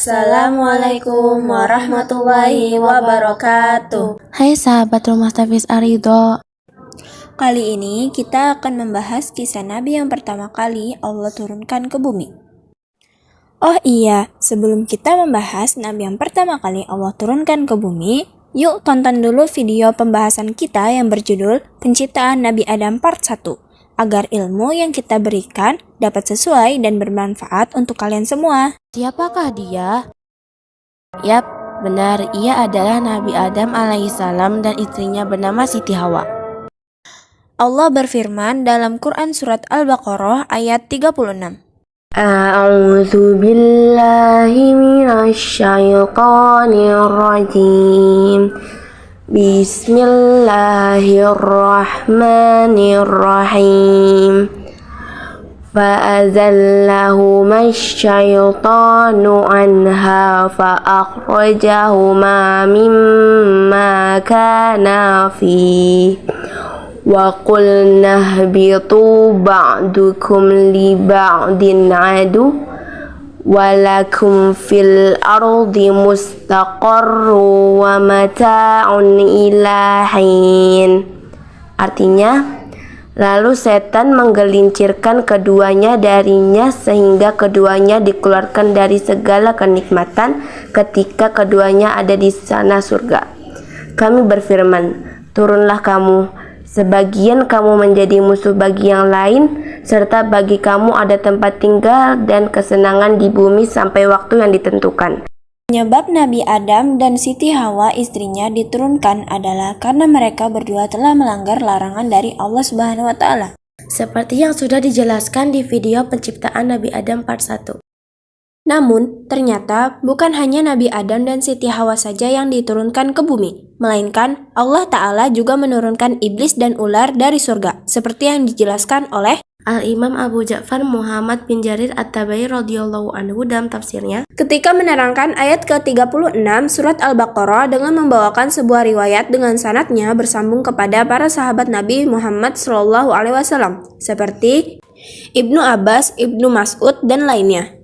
Assalamualaikum warahmatullahi wabarakatuh. Hai sahabat Rumah Tafis Arido. Kali ini kita akan membahas kisah Nabi yang pertama kali Allah turunkan ke bumi. Oh iya, sebelum kita membahas Nabi yang pertama kali Allah turunkan ke bumi, yuk tonton dulu video pembahasan kita yang berjudul Penciptaan Nabi Adam Part 1, agar ilmu yang kita berikan dapat sesuai dan bermanfaat untuk kalian semua. Siapakah dia? Yap, benar, ia adalah Nabi Adam alaihissalam dan istrinya bernama Siti Hawa. Allah berfirman dalam Quran Surat Al-Baqarah ayat 36. A'udzu billahi minasyaitonir rajim. Bismillahirrahmanirrahim. فَأَزَلَّهُمَا الشَّيْطَانُ عَنْهَا فَأَخْرَجَهُمَا مِمَّا كَانَا فِيهِ وَقُلْنَا اهْبِطُوا بَعْضُكُمْ لِبَعْضٍ عَدُوٌّ وَلَكُمْ فِي الْأَرْضِ مُسْتَقَرٌّ وَمَتَاعٌ إِلَى حِينٍ. Artinya, lalu setan menggelincirkan keduanya darinya sehingga keduanya dikeluarkan dari segala kenikmatan ketika keduanya ada di sana surga. Kami berfirman, turunlah kamu, sebagian kamu menjadi musuh bagi yang lain, serta bagi kamu ada tempat tinggal dan kesenangan di bumi sampai waktu yang ditentukan. Penyebab Nabi Adam dan Siti Hawa istrinya diturunkan adalah karena mereka berdua telah melanggar larangan dari Allah Subhanahu wa Ta'ala. Seperti yang sudah dijelaskan di video penciptaan Nabi Adam Part 1. Namun, ternyata bukan hanya Nabi Adam dan Siti Hawa saja yang diturunkan ke bumi, melainkan Allah Ta'ala juga menurunkan iblis dan ular dari surga, seperti yang dijelaskan oleh Al-Imam Abu Ja'far Muhammad bin Jarir At-Tabari radhiyallahu anhu dalam tafsirnya ketika menerangkan ayat ke-36 surat Al-Baqarah dengan membawakan sebuah riwayat dengan sanadnya bersambung kepada para sahabat Nabi Muhammad SAW, seperti Ibnu Abbas, Ibnu Mas'ud, dan lainnya.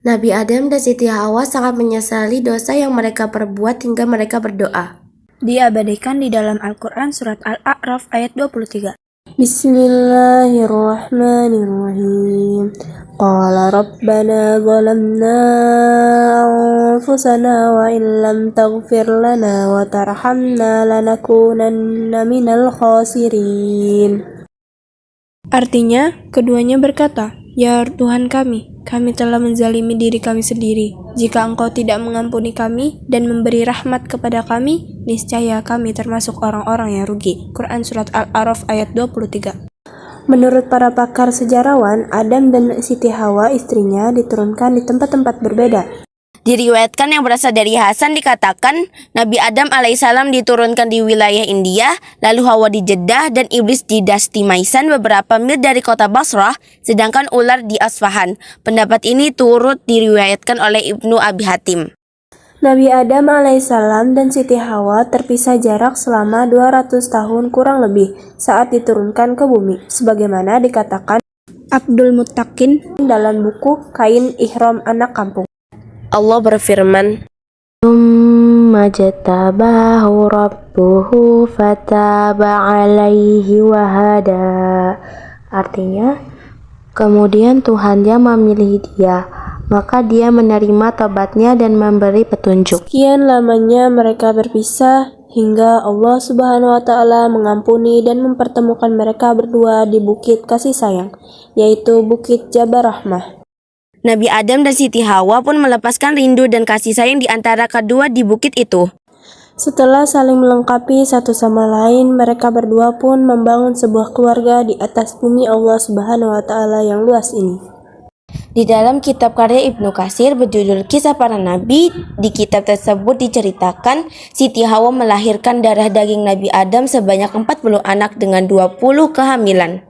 Nabi Adam dan Siti Hawa sangat menyesali dosa yang mereka perbuat hingga mereka berdoa. Diabadikan di dalam Al-Quran surat Al-A'raf ayat 23. Bismillahirrahmanirrahim. Qala rabbana zalamna anfusana wa illam taghfir lana wa tarhamna lanakunanna minal khasirin. Artinya, keduanya berkata, ya Tuhan kami telah menzalimi diri kami sendiri. Jika Engkau tidak mengampuni kami dan memberi rahmat kepada kami, niscaya kami termasuk orang-orang yang rugi. Quran Surat Al-A'raf ayat 23. Menurut para pakar sejarawan, Adam dan Siti Hawa istrinya diturunkan di tempat-tempat berbeda. Diriwayatkan yang berasal dari Hasan dikatakan Nabi Adam alaihissalam diturunkan di wilayah India, lalu Hawa di Jeddah dan iblis di Dasti Maisan beberapa mil dari kota Basrah, sedangkan ular di Asfahan. Pendapat ini turut diriwayatkan oleh Ibnu Abi Hatim. Nabi Adam alaihissalam dan Siti Hawa terpisah jarak selama 200 tahun kurang lebih saat diturunkan ke bumi, sebagaimana dikatakan Abdul Muttaqin dalam buku Kain Ihram Anak Kampung. Allah berfirman, "Tsumma jatabahu rabbuhu fataba 'alaihi wa hada." Artinya, kemudian Tuhannya memilih dia, maka dia menerima tobatnya dan memberi petunjuk. Sekian lamanya mereka berpisah hingga Allah Subhanahu wa Ta'ala mengampuni dan mempertemukan mereka berdua di bukit kasih sayang, yaitu Bukit Jabal Rahmah. Nabi Adam dan Siti Hawa pun melepaskan rindu dan kasih sayang di antara kedua di bukit itu. Setelah saling melengkapi satu sama lain, mereka berdua pun membangun sebuah keluarga di atas bumi Allah Subhanahu wa Ta'ala yang luas ini. Di dalam kitab karya Ibnu Katsir berjudul Kisah Para Nabi, di kitab tersebut diceritakan Siti Hawa melahirkan darah daging Nabi Adam sebanyak 40 anak dengan 20 kehamilan.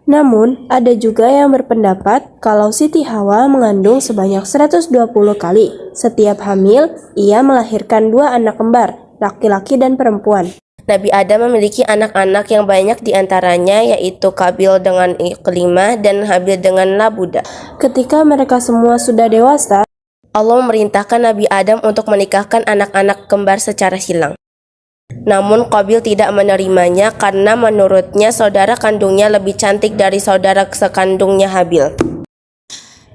Namun, ada juga yang berpendapat kalau Siti Hawa mengandung sebanyak 120 kali. Setiap hamil, ia melahirkan 2 anak kembar, laki-laki dan perempuan. Nabi Adam memiliki anak-anak yang banyak diantaranya yaitu Kabil dengan Iklimah dan Habil dengan Labuda. Ketika mereka semua sudah dewasa, Allah memerintahkan Nabi Adam untuk menikahkan anak-anak kembar secara silang. Namun Qabil tidak menerimanya karena menurutnya saudara kandungnya lebih cantik dari saudara sekandungnya Habil.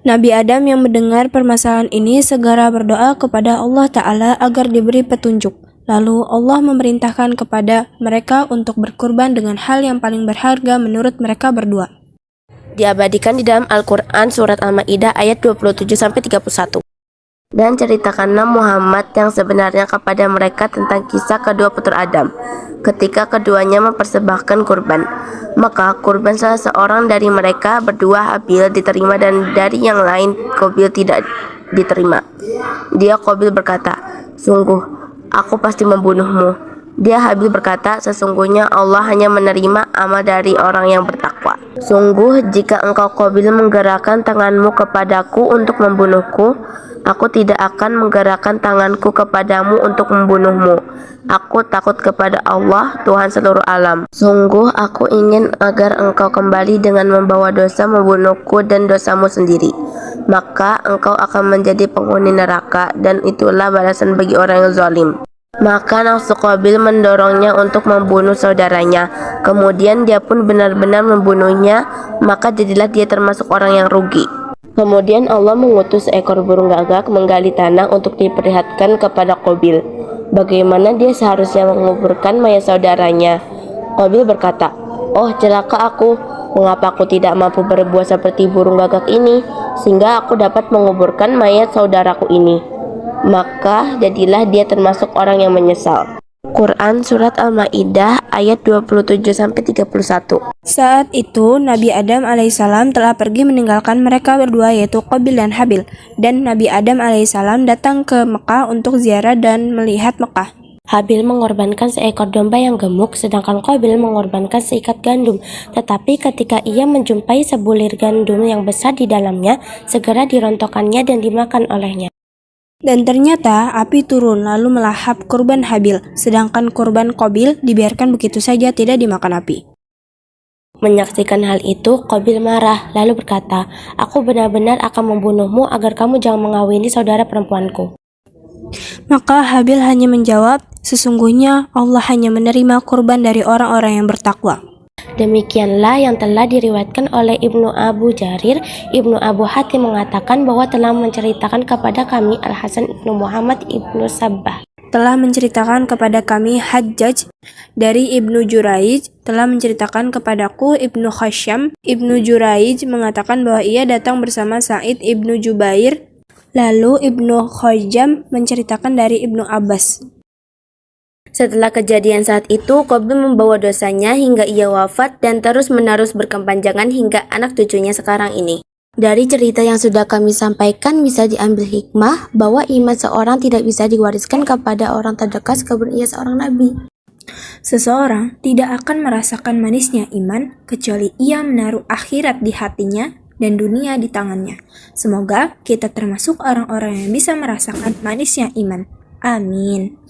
Nabi Adam yang mendengar permasalahan ini segera berdoa kepada Allah Ta'ala agar diberi petunjuk. Lalu Allah memerintahkan kepada mereka untuk berkurban dengan hal yang paling berharga menurut mereka berdua. Diabadikan di dalam Al-Quran Surat Al-Ma'idah ayat 27-31. Dan ceritakanlah Muhammad yang sebenarnya kepada mereka tentang kisah kedua putra Adam ketika keduanya mempersembahkan kurban. Maka kurban salah seorang dari mereka berdua Habil diterima dan dari yang lain Qabil tidak diterima. Dia Qabil berkata, "Sungguh, aku pasti membunuhmu." Dia Habil berkata, "Sesungguhnya Allah hanya menerima amal dari orang yang bertakwa." Sungguh, jika engkau Qabil menggerakkan tanganmu kepadaku untuk membunuhku, aku tidak akan menggerakkan tanganku kepadamu untuk membunuhmu. Aku takut kepada Allah, Tuhan seluruh alam. Sungguh, aku ingin agar engkau kembali dengan membawa dosa membunuhku dan dosamu sendiri. Maka engkau akan menjadi penghuni neraka, dan itulah balasan bagi orang yang zalim. Maka nafsu Qabil mendorongnya untuk membunuh saudaranya. Kemudian dia pun benar-benar membunuhnya, maka jadilah dia termasuk orang yang rugi. Kemudian Allah mengutus seekor burung gagak menggali tanah untuk diperlihatkan kepada Qabil bagaimana dia seharusnya menguburkan mayat saudaranya. Qabil berkata, "Oh celaka aku, mengapa aku tidak mampu berbuat seperti burung gagak ini sehingga aku dapat menguburkan mayat saudaraku ini." Maka jadilah dia termasuk orang yang menyesal. Quran Surat Al-Ma'idah ayat 27-31. Saat itu Nabi Adam alaihissalam telah pergi meninggalkan mereka berdua yaitu Qabil dan Habil. Dan Nabi Adam alaihissalam datang ke Mekah untuk ziarah dan melihat Mekah. Habil mengorbankan seekor domba yang gemuk, sedangkan Qabil mengorbankan seikat gandum. Tetapi ketika ia menjumpai sebulir gandum yang besar di dalamnya, segera dirontokkannya dan dimakan olehnya. Dan ternyata api turun lalu melahap kurban Habil, sedangkan kurban Qabil dibiarkan begitu saja tidak dimakan api. Menyaksikan hal itu, Qabil marah lalu berkata, "Aku benar-benar akan membunuhmu agar kamu jangan mengawini saudara perempuanku." Maka Habil hanya menjawab, "Sesungguhnya Allah hanya menerima kurban dari orang-orang yang bertakwa." Demikianlah yang telah diriwayatkan oleh Ibnu Abu Jarir. Ibnu Abu Hatim mengatakan bahwa telah menceritakan kepada kami Al-Hasan Ibnu Muhammad Ibnu Sabbah. Telah menceritakan kepada kami Hajjaj dari Ibnu Juraij, telah menceritakan kepadaku Ibnu Khasyam. Ibnu Juraij mengatakan bahwa ia datang bersama Sa'id Ibnu Jubair. Lalu Ibnu Khasyam menceritakan dari Ibnu Abbas. Setelah kejadian saat itu, Qabil membawa dosanya hingga ia wafat dan terus-menerus berkepanjangan hingga anak cucunya sekarang ini. Dari cerita yang sudah kami sampaikan bisa diambil hikmah bahwa iman seorang tidak bisa diwariskan kepada orang terdekat sebelum ia seorang nabi. Seseorang tidak akan merasakan manisnya iman kecuali ia menaruh akhirat di hatinya dan dunia di tangannya. Semoga kita termasuk orang-orang yang bisa merasakan manisnya iman. Amin.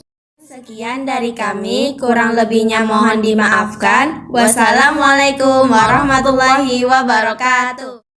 Sekian dari kami, kurang lebihnya mohon dimaafkan. Wassalamualaikum warahmatullahi wabarakatuh.